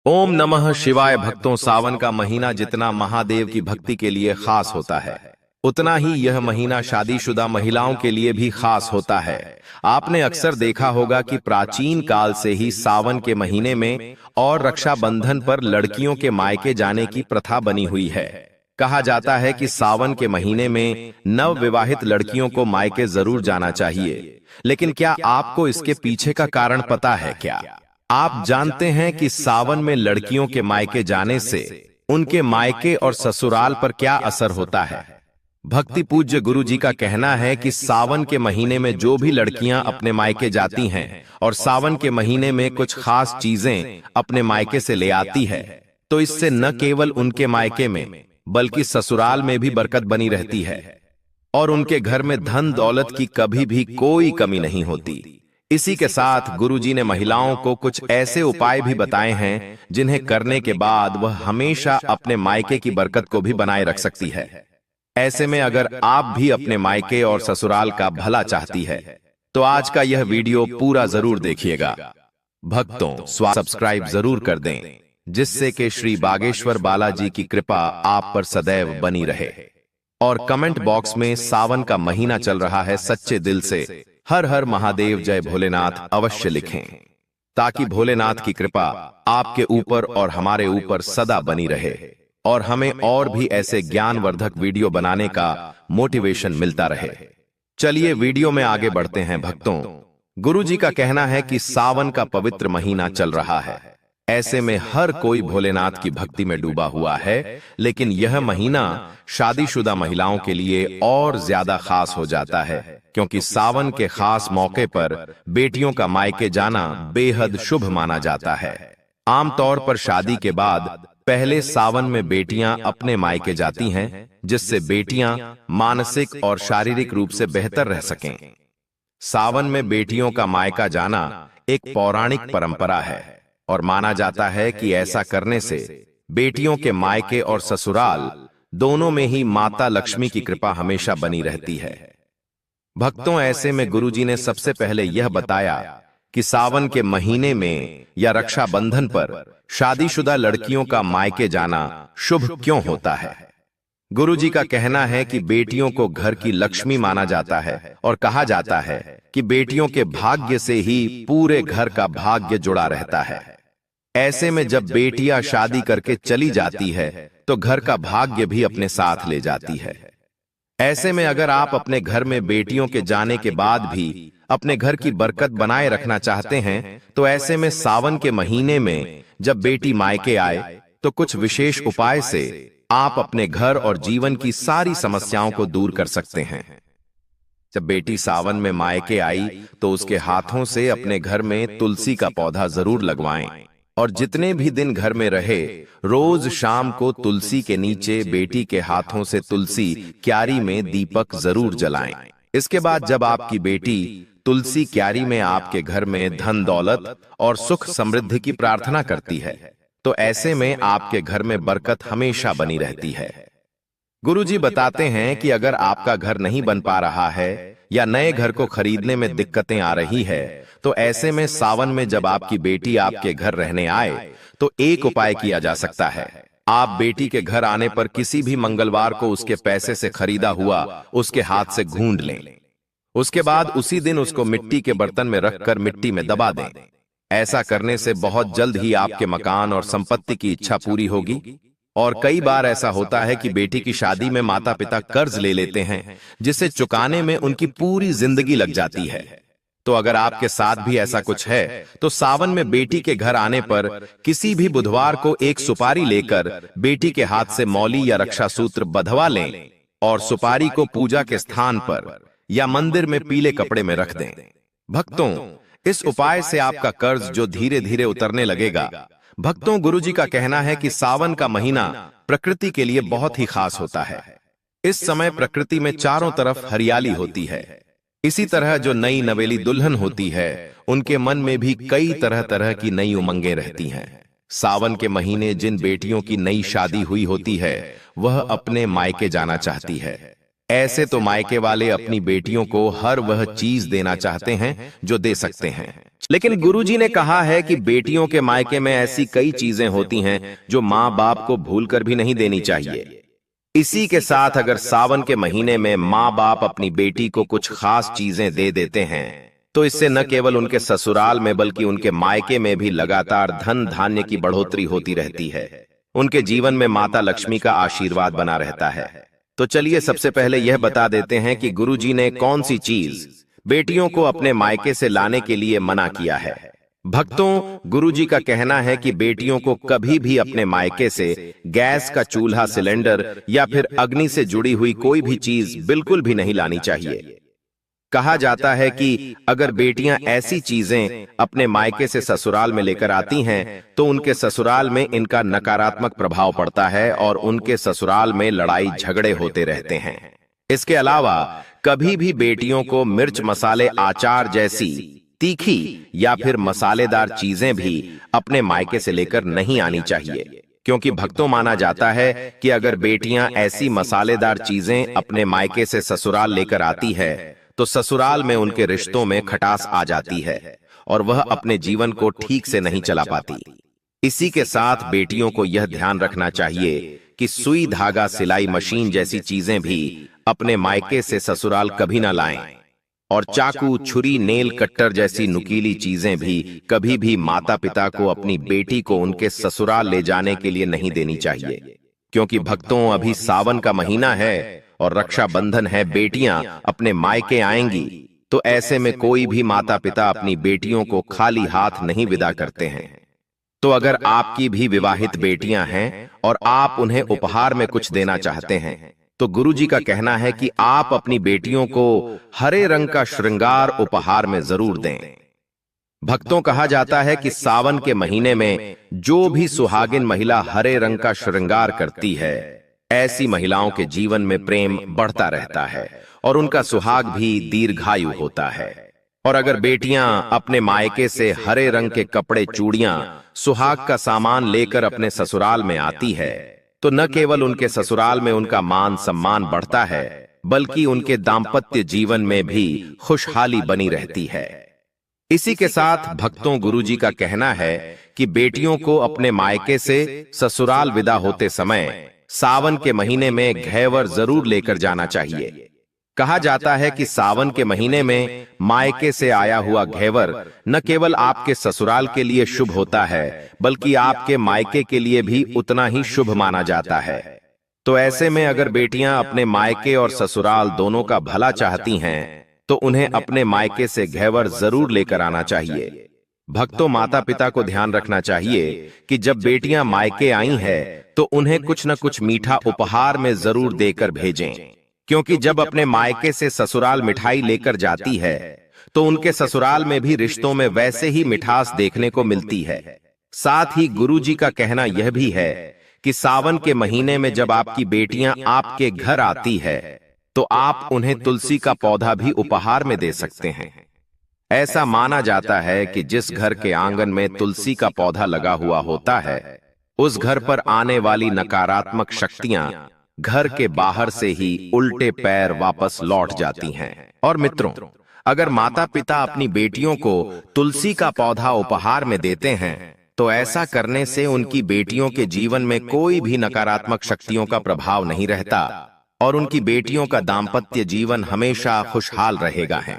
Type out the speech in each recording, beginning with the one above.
ओम नमः शिवाय। भक्तों, सावन का महीना जितना महादेव की भक्ति के लिए खास होता है, उतना ही यह महीना शादीशुदा महिलाओं के लिए भी खास होता है। आपने अक्सर देखा होगा कि प्राचीन काल से ही सावन के महीने में और रक्षाबंधन पर लड़कियों के मायके जाने की प्रथा बनी हुई है। कहा जाता है कि सावन के महीने में नव विवाहित लड़कियों को मायके जरूर जाना चाहिए। लेकिन क्या आपको इसके पीछे का कारण पता है क्या? आप जानते हैं कि सावन में लड़कियों के मायके जाने से उनके मायके और ससुराल पर क्या असर होता है? भक्ति पूज्य गुरु जी का कहना है कि सावन के महीने में जो भी लड़कियां अपने मायके जाती हैं और सावन के महीने में कुछ खास चीजें अपने मायके से ले आती है, तो इससे न केवल उनके मायके में बल्कि ससुराल में भी बरकत बनी रहती है और उनके घर में धन दौलत की कभी भी कोई कमी नहीं होती। इसी के साथ गुरुजी ने महिलाओं को कुछ ऐसे उपाय भी बताए हैं जिन्हें करने के बाद वह हमेशा अपने मायके की बरकत को भी बनाए रख सकती है। ऐसे में अगर आप भी अपने मायके और ससुराल का भला चाहती है तो आज का यह वीडियो पूरा जरूर देखिएगा। भक्तों, सब्सक्राइब जरूर कर दें जिससे कि श्री बागेश्वर बालाजी की कृपा आप पर सदैव बनी रहे। और कमेंट बॉक्स में सावन का महीना चल रहा है, सच्चे दिल से हर हर महादेव जय भोलेनाथ अवश्य लिखें, ताकि भोलेनाथ की कृपा आपके ऊपर और हमारे ऊपर सदा बनी रहे और हमें और भी ऐसे ज्ञानवर्धक वीडियो बनाने का मोटिवेशन मिलता रहे। चलिए वीडियो में आगे बढ़ते हैं। भक्तों, गुरुजी का कहना है कि सावन का पवित्र महीना चल रहा है। ऐसे में हर कोई भोलेनाथ की भक्ति में डूबा हुआ है, लेकिन यह महीना शादीशुदा महिलाओं के लिए और ज्यादा खास हो जाता है, क्योंकि सावन के खास मौके पर बेटियों का मायके जाना बेहद शुभ माना जाता है। आमतौर पर शादी के बाद पहले सावन में बेटियां अपने मायके जाती हैं, जिससे बेटियां मानसिक और शारीरिक रूप से बेहतर रह सकें। सावन में बेटियों का मायका जाना एक पौराणिक परंपरा है और माना जाता है कि ऐसा करने से बेटियों के मायके और ससुराल दोनों में ही माता लक्ष्मी की कृपा हमेशा बनी रहती है। भक्तों, ऐसे में गुरुजी ने सबसे पहले यह बताया कि सावन के महीने में या रक्षाबंधन पर शादीशुदा लड़कियों का मायके जाना शुभ क्यों होता है। गुरुजी का कहना है कि बेटियों को घर की लक्ष्मी माना जाता है और कहा जाता है कि बेटियों के भाग्य से ही पूरे घर का भाग्य जुड़ा रहता है। ऐसे में जब बेटियां शादी करके चली जाती है तो घर का भाग्य भी अपने साथ ले जाती है। ऐसे में अगर आप अपने घर में बेटियों के जाने के बाद भी अपने घर की बरकत बनाए रखना चाहते हैं, तो ऐसे में सावन के महीने में जब बेटी मायके आए तो कुछ विशेष उपाय से आप अपने घर और जीवन की सारी समस्याओं को दूर कर सकते हैं। जब बेटी सावन में मायके आई तो उसके हाथों से अपने घर में तुलसी का पौधा जरूर लगवाएं और जितने भी दिन घर में रहे, रोज शाम को तुलसी के नीचे बेटी के हाथों से तुलसी क्यारी में दीपक जरूर जलाएं। इसके बाद जब आपकी बेटी तुलसी क्यारी में आपके घर में धन दौलत और सुख समृद्धि की प्रार्थना करती है, तो ऐसे में आपके घर में बरकत हमेशा बनी रहती है। गुरुजी बताते हैं कि अगर आपका घर नहीं बन पा रहा है या नए घर को खरीदने में दिक्कतें आ रही है, तो ऐसे में सावन में जब आपकी बेटी आपके घर रहने आए तो एक उपाय किया जा सकता है। आप बेटी के घर आने पर किसी भी मंगलवार को उसके पैसे से खरीदा हुआ उसके हाथ से गूंद लें। उसके बाद उसी दिन उसको मिट्टी के बर्तन में रखकर मिट्टी में दबा दें। ऐसा करने से बहुत जल्द ही आपके मकान और संपत्ति की इच्छा पूरी होगी। और कई बार ऐसा होता है कि बेटी की शादी में माता पिता कर्ज ले लेते हैं, जिसे चुकाने में उनकी पूरी जिंदगी लग जाती है। तो अगर आपके साथ भी ऐसा कुछ है तो सावन में बेटी के घर आने पर किसी भी बुधवार को एक सुपारी लेकर बेटी के हाथ से मौली या रक्षा सूत्र बंधवा लें और सुपारी को पूजा के स्थान पर या मंदिर में पीले कपड़े में रख दें। भक्तों, इस उपाय से आपका कर्ज जो धीरे धीरे उतरने लगेगा। भक्तों, गुरुजी का कहना है कि सावन का महीना प्रकृति के लिए बहुत ही खास होता है। इस समय प्रकृति में चारों तरफ हरियाली होती है। इसी तरह जो नई नवेली दुल्हन होती है, उनके मन में भी कई तरह तरह की नई उमंगें रहती हैं। सावन के महीने जिन बेटियों की नई शादी हुई होती है, वह अपने मायके जाना चाहती है। ऐसे तो मायके वाले अपनी बेटियों को हर वह चीज देना चाहते हैं जो दे सकते हैं, लेकिन गुरुजी ने कहा है कि बेटियों के मायके में ऐसी कई चीजें होती हैं जो माँ बाप को भूलकर भी नहीं देनी चाहिए। इसी के साथ अगर सावन के महीने में माँ बाप अपनी बेटी को कुछ खास चीजें दे देते हैं तो इससे न केवल उनके ससुराल में बल्कि उनके मायके में भी लगातार धन धान्य की बढ़ोतरी होती रहती है। उनके जीवन में माता लक्ष्मी का आशीर्वाद बना रहता है। तो चलिए सबसे पहले यह बता देते हैं कि गुरुजी ने कौन सी चीज बेटियों को अपने मायके से लाने के लिए मना किया है। भक्तों, गुरुजी का कहना है कि बेटियों को कभी भी अपने मायके से गैस का चूल्हा, सिलेंडर या फिर अग्नि से जुड़ी हुई कोई भी चीज बिल्कुल भी नहीं लानी चाहिए। कहा जाता है कि अगर बेटियां ऐसी चीजें अपने मायके से ससुराल में लेकर आती हैं तो उनके ससुराल में इनका नकारात्मक प्रभाव पड़ता है और उनके ससुराल में लड़ाई झगड़े होते रहते हैं। इसके अलावा कभी भी बेटियों को मिर्च, मसाले, आचार जैसी तीखी या फिर मसालेदार चीजें भी अपने मायके से लेकर नहीं आनी चाहिए, क्योंकि भक्तों माना जाता है कि अगर बेटियां ऐसी मसालेदार चीजें अपने मायके से ससुराल लेकर आती है तो ससुराल में उनके रिश्तों में खटास आ जाती है और वह अपने जीवन को ठीक से नहीं चला पाती। इसी के साथ बेटियों को यह ध्यान रखना चाहिए कि सुई, धागा, सिलाई मशीन जैसी चीजें भी अपने मायके से ससुराल कभी ना लाएं और चाकू, छुरी, नेल कट्टर जैसी नुकीली चीजें भी कभी भी माता पिता को अपनी बेटी को उनके ससुराल ले जाने के लिए नहीं देनी चाहिए, क्योंकि भक्तों अभी सावन का महीना है और रक्षाबंधन है। बेटियां अपने मायके आएंगी तो ऐसे में कोई भी माता पिता अपनी बेटियों को खाली हाथ नहीं विदा करते हैं। तो अगर आपकी भी विवाहित बेटियां हैं और आप उन्हें उपहार में कुछ देना चाहते हैं तो गुरुजी का कहना है कि आप अपनी बेटियों को हरे रंग का श्रृंगार उपहार में जरूर दें। भक्तों, कहा जाता है कि सावन के महीने में जो भी सुहागिन महिला हरे रंग का श्रृंगार करती है ऐसी महिलाओं के जीवन में प्रेम बढ़ता रहता है और उनका सुहाग भी दीर्घायु होता है। और अगर बेटियां अपने मायके से हरे रंग के कपड़े, चूड़ियां, सुहाग का सामान लेकर अपने ससुराल में आती है तो न केवल उनके ससुराल में उनका मान सम्मान बढ़ता है बल्कि उनके दाम्पत्य जीवन में भी खुशहाली बनी रहती है। इसी के साथ भक्तों, गुरुजी का कहना है कि बेटियों को अपने मायके से ससुराल विदा होते समय सावन के महीने में घेवर जरूर लेकर जाना चाहिए। कहा जाता है कि सावन के महीने में मायके से आया हुआ घेवर न केवल आपके ससुराल के लिए शुभ होता है बल्कि आपके मायके के लिए भी उतना ही शुभ माना जाता है। तो ऐसे में अगर बेटियां अपने मायके और ससुराल दोनों का भला चाहती हैं तो उन्हें अपने मायके से घेवर जरूर लेकर आना चाहिए। भक्तों, माता पिता को ध्यान रखना चाहिए कि जब बेटियां मायके आई हैं तो उन्हें कुछ न कुछ मीठा उपहार में जरूर देकर भेजें, क्योंकि जब अपने मायके से ससुराल मिठाई लेकर जाती है तो उनके ससुराल में भी रिश्तों में वैसे ही मिठास देखने को मिलती है। साथ ही गुरुजी का कहना यह भी है कि सावन के महीने में जब आपकी बेटियां आपके घर आती है तो आप उन्हें तुलसी का पौधा भी उपहार में दे सकते हैं। ऐसा माना जाता है कि जिस घर के आंगन में तुलसी का पौधा लगा हुआ होता है उस घर पर आने वाली नकारात्मक शक्तियां घर के बाहर से ही उल्टे पैर वापस लौट जाती हैं। और मित्रों, अगर माता पिता अपनी बेटियों को तुलसी का पौधा उपहार में देते हैं तो ऐसा करने से उनकी बेटियों के जीवन में कोई भी नकारात्मक शक्तियों का प्रभाव नहीं रहता और उनकी बेटियों का दाम्पत्य जीवन हमेशा खुशहाल रहेगा है।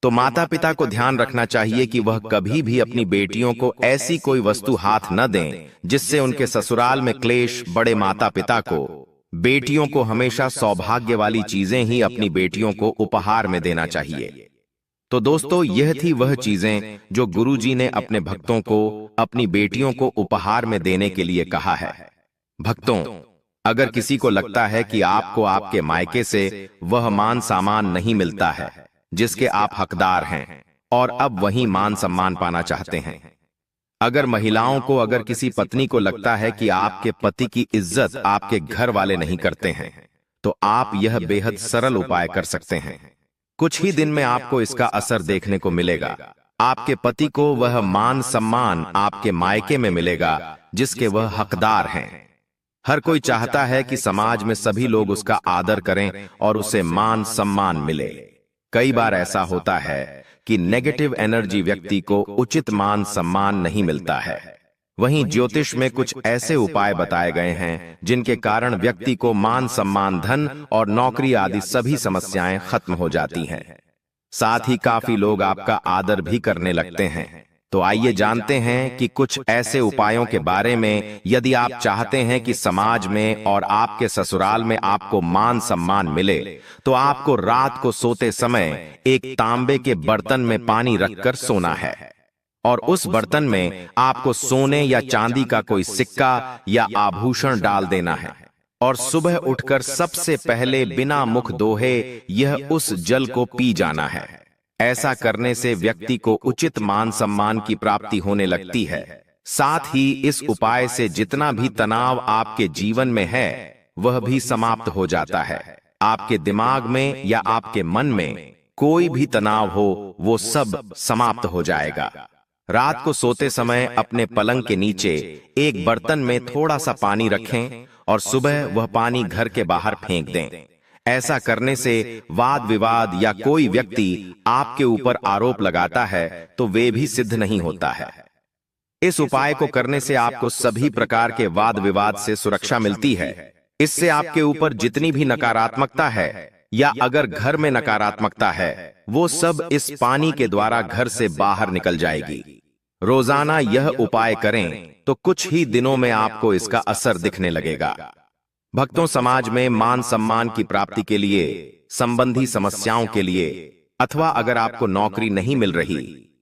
तो माता पिता को ध्यान रखना चाहिए कि वह कभी भी अपनी बेटियों को ऐसी कोई वस्तु हाथ न दें जिससे उनके ससुराल में क्लेश बढ़े। माता पिता को बेटियों को हमेशा सौभाग्य वाली चीजें ही अपनी बेटियों को उपहार में देना चाहिए। तो दोस्तों, यह थी वह चीजें जो गुरुजी ने अपने भक्तों को अपनी बेटियों को उपहार में देने के लिए कहा है। भक्तों, अगर किसी को लगता है कि आपको आपके मायके से वह मान सम्मान नहीं मिलता है जिसके आप हकदार हैं और अब वही मान सम्मान पाना चाहते हैं, अगर महिलाओं को, अगर किसी पत्नी को लगता है कि आपके पति की इज्जत आपके घर वाले नहीं करते हैं तो आप यह बेहद सरल उपाय कर सकते हैं। कुछ ही दिन में आपको इसका असर देखने को मिलेगा। आपके पति को वह मान सम्मान आपके मायके में मिलेगा जिसके वह हकदार हैं। हर कोई चाहता है कि समाज में सभी लोग उसका आदर करें और उसे मान सम्मान मिले। कई बार ऐसा होता है कि नेगेटिव एनर्जी व्यक्ति को उचित मान सम्मान नहीं मिलता है। वहीं ज्योतिष में कुछ ऐसे उपाय बताए गए हैं जिनके कारण व्यक्ति को मान सम्मान, धन और नौकरी आदि सभी समस्याएं खत्म हो जाती हैं। साथ ही काफी लोग आपका आदर भी करने लगते हैं। तो आइए जानते हैं कि कुछ ऐसे उपायों के बारे में, यदि आप चाहते हैं कि समाज में और आपके ससुराल में आपको मान सम्मान मिले, तो आपको रात को सोते समय एक तांबे के बर्तन में पानी रखकर सोना है और उस बर्तन में आपको सोने या चांदी का कोई सिक्का या आभूषण डाल देना है और सुबह उठकर सबसे पहले बिना मुख धोए यह उस जल को पी जाना है। ऐसा करने से व्यक्ति को उचित मान सम्मान की प्राप्ति होने लगती है। साथ ही इस उपाय से जितना भी तनाव आपके जीवन में है वह भी समाप्त हो जाता है। आपके दिमाग में या आपके मन में कोई भी तनाव हो वो सब समाप्त हो जाएगा। रात को सोते समय अपने पलंग के नीचे एक बर्तन में थोड़ा सा पानी रखें और सुबह वह पानी घर के बाहर फेंक दें। ऐसा करने से वाद विवाद या कोई व्यक्ति आपके ऊपर आरोप लगाता है तो वे भी सिद्ध नहीं होता है। इस उपाय को करने से आपको सभी प्रकार के वाद विवाद से सुरक्षा मिलती है। इससे आपके ऊपर जितनी भी नकारात्मकता है या अगर घर में नकारात्मकता है वो सब इस पानी के द्वारा घर से बाहर निकल जाएगी। रोजाना यह उपाय करें तो कुछ ही दिनों में आपको इसका असर दिखने लगेगा। भक्तों, समाज में मान सम्मान की प्राप्ति के लिए, संबंधी समस्याओं के लिए, अथवा अगर आपको नौकरी नहीं मिल रही,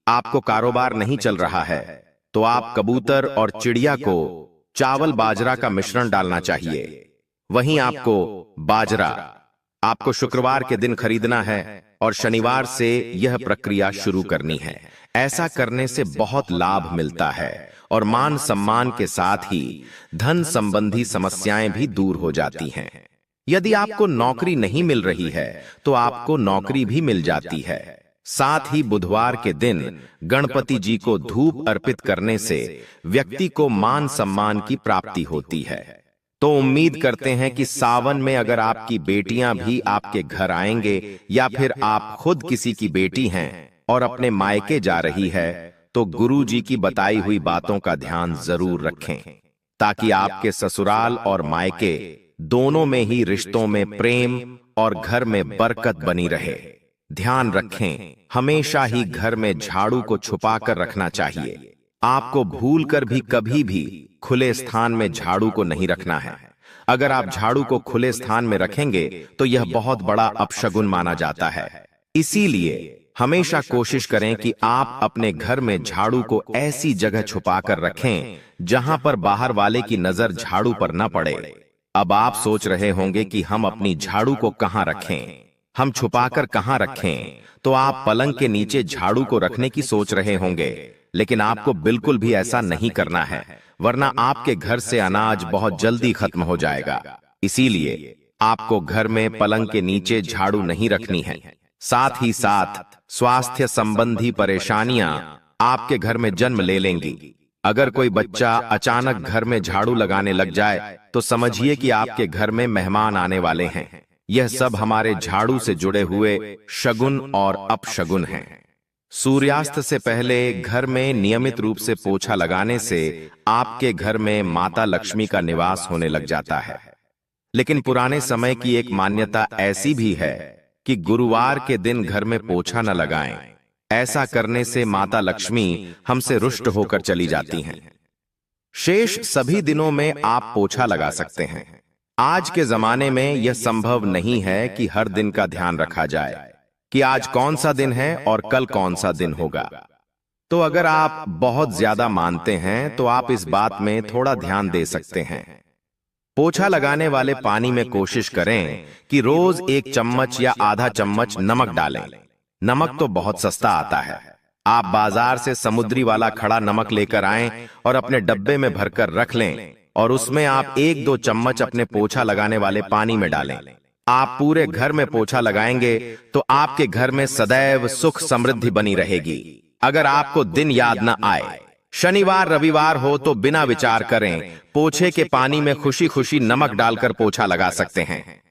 आपको कारोबार नहीं चल रहा है, तो आप कबूतर और चिड़िया को चावल बाजरा का मिश्रण डालना चाहिए। वहीं आपको बाजरा आपको शुक्रवार के दिन खरीदना है और शनिवार से यह प्रक्रिया शुरू करनी है। ऐसा करने से बहुत लाभ मिलता है और मान सम्मान के साथ ही धन संबंधी समस्याएं भी दूर हो जाती हैं। यदि आपको नौकरी नहीं मिल रही है तो आपको नौकरी भी मिल जाती है। साथ ही बुधवार के दिन गणपति जी को धूप अर्पित करने से व्यक्ति को मान सम्मान की प्राप्ति होती है। तो उम्मीद करते हैं कि सावन में अगर आपकी बेटियां भी आपके घर आएंगे या फिर आप खुद किसी की बेटी हैं और अपने मायके जा रही है तो गुरु जी की बताई हुई बातों का ध्यान जरूर रखें ताकि आपके ससुराल और मायके दोनों में ही रिश्तों में प्रेम और घर में बरकत बनी रहे। ध्यान रखें, हमेशा ही घर में झाड़ू को छुपा कर रखना चाहिए। आपको भूलकर भी कभी भी खुले स्थान में झाड़ू को नहीं रखना है। अगर आप झाड़ू को खुले स्थान में रखेंगे तो यह बहुत बड़ा अपशगुन माना जाता है। इसीलिए हमेशा कोशिश करें कि आप अपने घर में झाड़ू को ऐसी जगह छुपा कर रखें जहां पर बाहर वाले की नजर झाड़ू पर न पड़े। अब आप सोच रहे होंगे कि हम अपनी झाड़ू को कहां रखें, हम छुपाकर कहां रखें, तो आप पलंग के नीचे झाड़ू को रखने की सोच रहे होंगे, लेकिन आपको बिल्कुल भी ऐसा नहीं करना है, वरना आपके घर से अनाज बहुत जल्दी खत्म हो जाएगा। इसीलिए आपको घर में पलंग के नीचे झाड़ू नहीं रखनी है। साथ ही साथ स्वास्थ्य संबंधी परेशानियां आपके घर में जन्म ले लेंगी। अगर कोई बच्चा अचानक घर में झाड़ू लगाने लग जाए तो समझिए कि आपके घर में मेहमान आने वाले हैं। यह सब हमारे झाड़ू से जुड़े हुए शगुन और अपशगुन हैं। सूर्यास्त से पहले घर में नियमित रूप से पोछा लगाने से आपके घर में माता लक्ष्मी का निवास होने लग जाता है। लेकिन पुराने समय की एक मान्यता ऐसी भी है कि गुरुवार के दिन घर में पोछा न लगाएं। ऐसा करने से माता लक्ष्मी हमसे रुष्ट होकर चली जाती हैं। शेष सभी दिनों में आप पोछा लगा सकते हैं। आज के जमाने में यह संभव नहीं है कि हर दिन का ध्यान रखा जाए कि आज कौन सा दिन है और कल कौन सा दिन होगा। तो अगर आप बहुत ज्यादा मानते हैं तो आप इस बात में थोड़ा ध्यान दे सकते हैं। पोछा लगाने वाले पानी में कोशिश करें कि रोज 1 चम्मच या आधा चम्मच नमक डालें। नमक तो बहुत सस्ता आता है। आप बाजार से समुद्री वाला खड़ा नमक लेकर आएं और अपने डब्बे में भरकर रख लें और उसमें आप 1-2 चम्मच अपने पोछा लगाने वाले पानी में डालें। आप पूरे घर में पोछा लगाएंगे तो आपके घर में सदैव सुख समृद्धि बनी रहेगी। अगर आपको दिन याद न आए, शनिवार रविवार हो तो बिना विचार करें पोछे के पानी में खुशी खुशी नमक डालकर पोछा लगा सकते हैं।